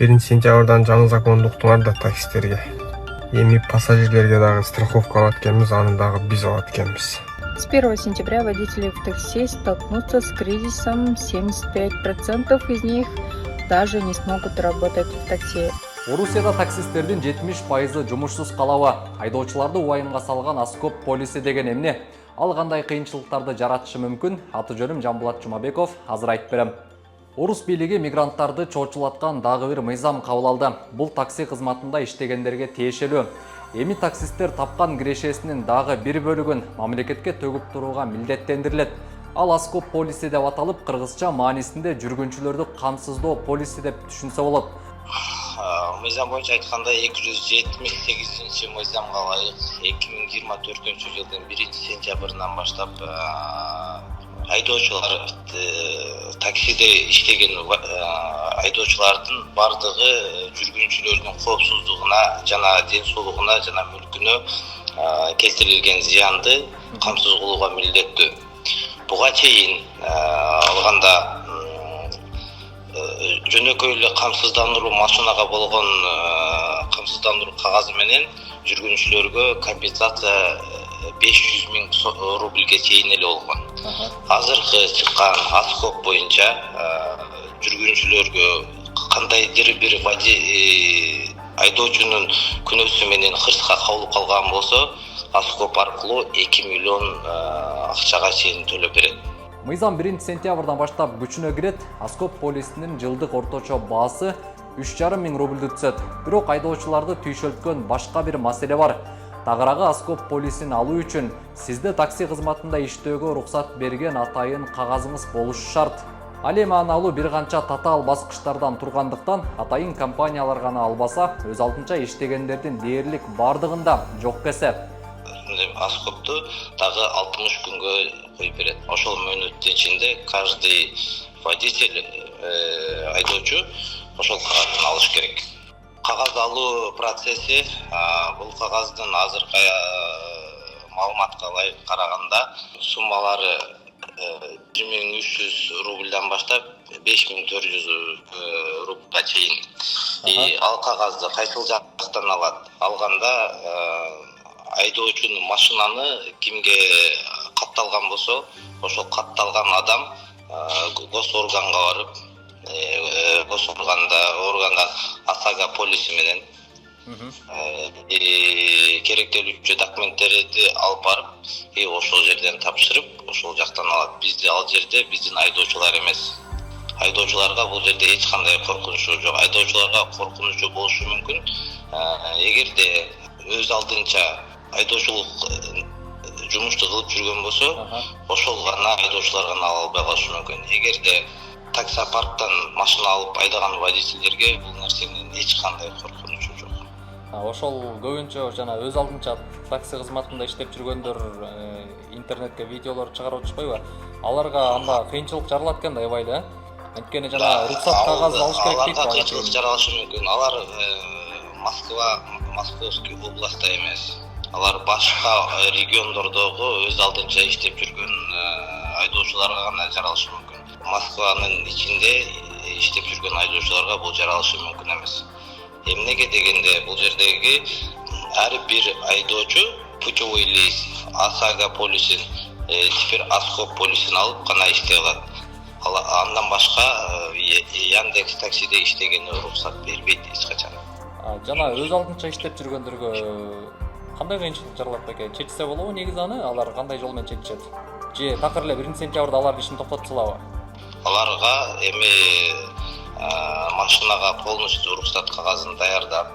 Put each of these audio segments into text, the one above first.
1 сентябрдан жаңы закон уктуңар да таксистерге. Эми пассажирлерге дагы страховка алат экенбиз, аны дагы биз алат экенбиз. С 1 сентября водители в такси столкнутся с кризисом. 75% из них даже не смогут работать в такси. Орусияда таксистердин 70% жумушсуз калабы. Айдоочуларды уайымга салган Аскоп полиси деген эмне? Ал кандай кыйынчылыктарды жаратышы мүмкүн? Аты жөнүм Жамбулат Жумабеков, азыр айтып берем. Орус бийлиги мигранттарды чоочулаткан дагы бир мыйзам кабыл алды. Бул такси кызматында иштегендерге тиешелүү. Эми таксисттер тапкан кирешесинин дагы бир бөлүгүн мамлекетке төгүп турууга милдеттендирилет. Ал Аскоп полиси деп аталып, кыргызча маанисинде жүргүнчүлөрдү камсыздоо полиси деп түшүнсө болот. Мыйзам боюнча айтканда 278 мыйзамга ылайык 2024-жылдын 1 сентябрынан баштап айдоочулар таксиде иштеген айдоочулардын бардыгы жүргүнчүлөрдүн коопсуздугуна жана ден соолугуна жана мүлкүнө келтирилген зыянды камсыз кылууга милдеттүү. Буга чейин алганда жөнөкөй эле камсыздандыруу машинага болгон камсыздандыруу кагазы менен жүргүнчүлөргө компенсация 500 миң рубльге чейин эле болгон. Азыркы чыккан Аскоп боюнча жүргүнчүлөргө кандайдыр бир айдоочунун күнөөсү менен кырсыкка кабылып калган болсо, Аскоп аркылуу 2 миллион акчага чейин төлөп берет. Мыйзам 1 сентябрдан баштап күчүнө кирет. Аскоп полисинин жылдык орточо баасы 3,5 миң рубльдү түзөт. Бирок айдоочуларды түйшөлткөн башка бир маселе бар. Тагыраагы Аскоп полисин алуу үчүн сизде такси кызматында иштөөгө уруксат берген атайын кагазыңыз болушу шарт. Ал эми аны алуу бир канча татаал баскычтардан тургандыктан атайын компаниялар гана албаса, өз алдынча иштегендердин дээрлик бардыгында жок кесеп. Аскопту дагы 60 күнгө коюп берет. Ошол мөөнөттүн ичинде каждый водитель айдоочу ошол кагазын алыш керек. Кагаз алуу процесси бул кагаздын азыркы маалыматка ылайык караганда суммалары 1300 рубльдан баштап 5400 рубльга чейин. Ал кагазды кайсыл жактан алат? Алганда айдоочунун машинаны кимге катталган болсо, ошол катталган адам госорганга барып, органда АСАГА полиси менен керектелүүчү документтерди алып барып, ошол жерден тапшырып, ошол жактан алат. Бизде ал жерде биздин айдоочулар эмес. Айдоочуларга бул жерде эч кандай коркунучу жок. Айдоочуларга коркунучу болушу мүмкүн. Эгерде өз алдынча айдоочулук жумушту кылып жүргөн болсо, ошол гана айдоочулар гана ала албай калышы мүмкүн. Эгерде таксопарктан машина алып айдаган водительдерге бул нерсенин эч кандай коркунучу жок. Ошол көбүнчө жана өз алдынча такси кызматында иштеп жүргөндөр интернетке видеолор чыгарып атышпайбы? Аларга анда кыйынчылык жаралат экен да, аябай эле. Анткени жана уруксат кагазы алыш керек дейт. Аларга кыйынчылык жаралышы мүмкүн. Алар Московский областта эмес. Алар башка региондордогу өз алдынча иштеп жүргөн айдоочуларга гана жаралышы мүмкүн. Москванын ичинде иштеп жүргөн айдоочуларга бул жаралышы мүмкүн эмес. Эмнеге дегенде, бул жердеги ар бир айдоочу путевой лист АСАГА полисин, теперь Аскоп полисин алып гана иштей алат. Андан башка Яндекс таксиде иштегенге уруксат бербейт эч качан. Жана өз алдынча иштеп жүргөндөргө кандай кыйынчылык жаралат экен? Чечсе болобу негизи аны? Алар кандай жол менен чечишет? Же такыр эле 1 сентябрда алардын ишин токтотсалабы? Аларга эми машинага полностью уруксат кагазын даярдап,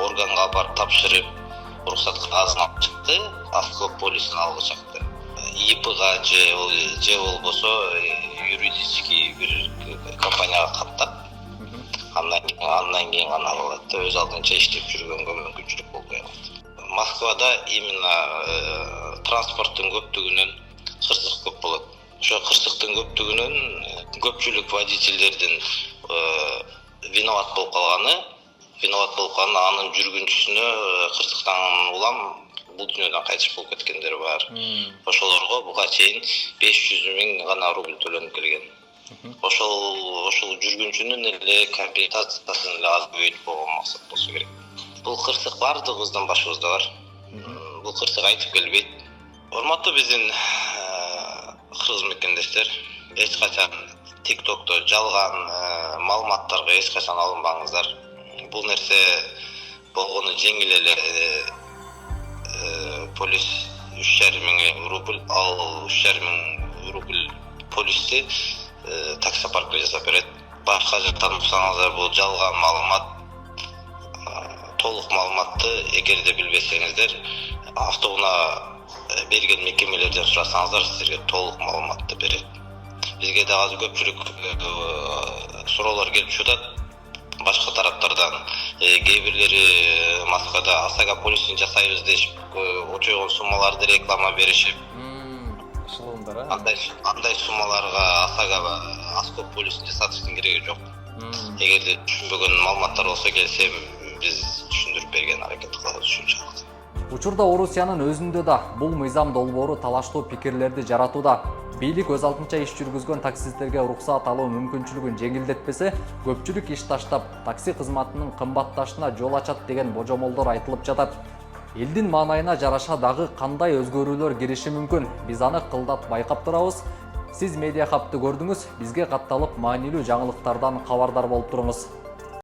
органга барып тапшырып, уруксат кагазын алып чыкты, Аскоп полисин алгы чыкты. ИПга же болбосо юридический бир компанияга каттап, андан кийин гана ала алат да, өз алдынча иштеп жүргөнгө мүмкүнчүлүк болбой калат. Москвада именно транспорттун көптүгүнөн кырсык көп болот. Ошо кырсыктын көптүгүнөн көпчүлүк водительдердин виноват болуп калганы, анын жүргүнчүсүнө кырсыктан улам бул дүйнөдөн кайтыш болуп кеткендер бар. Ошолорго буга чейин 500 миң гана рубль төлөнүп келген. ошол жүргүнчүнүн эле компенсациясын эле аз көбөйтүп койгон максат болсо керек. Бул кырсык баардыгыбыздын башыбызда бар. Бул кырсык айтып келбейт. Урматтуу биздин кыргыз мекендештер, эч качан TikTok'то жалган маалыматтарга эч качан алынбаңыздар. Бул нерсе болгону жеңил эле. Полис 3,5 миң рубль, ал 3,5 миң рубль полисти таксопаркка жасап берет. Башка жактан уксаңыздар, бул жалган маалымат. Толук маалыматты эгерде билбесеңиздер, автоунаа берген мекемелерден сурасаңыздар, силерге толук маалыматты берет. Бизге дагы көпчүлүк суроолор келип жатат. Башка тараптардан кээ бирлери Москвада ОСАГО полисин жасайбыз дешип, очойгон суммаларды реклама беришип, Шылымдар, андай суммаларга ОСАГО полисин жасатыштын кереги жок. Эгерде түшүнбөгөн маалыматтар болсо келсем, биз түшүндүрүп берген аракет кылабыз ушунчалык. Учурда Орусиянын өзүндө да бул мыйзам долбоору талаштуу пикирлерди жаратууда. Бийлик өз алдынча иш жүргүзгөн таксисттерге уруксаат алуу мүмкүнчүлүгүн жеңилдетпесе, көпчүлүк иш таштап, такси кызматынын кымбатташына жол ачат деген божомолдор айтылып жатат. Элдин маанайына жараша дагы кандай өзгөрүүлөр кириши мүмкүн? Биз аны кылдат байкап турабыз. Сиз медиа хабты көрдүңүз, бизге катталып маанилүү жаңылыктардан кабардар болуп туруңуз.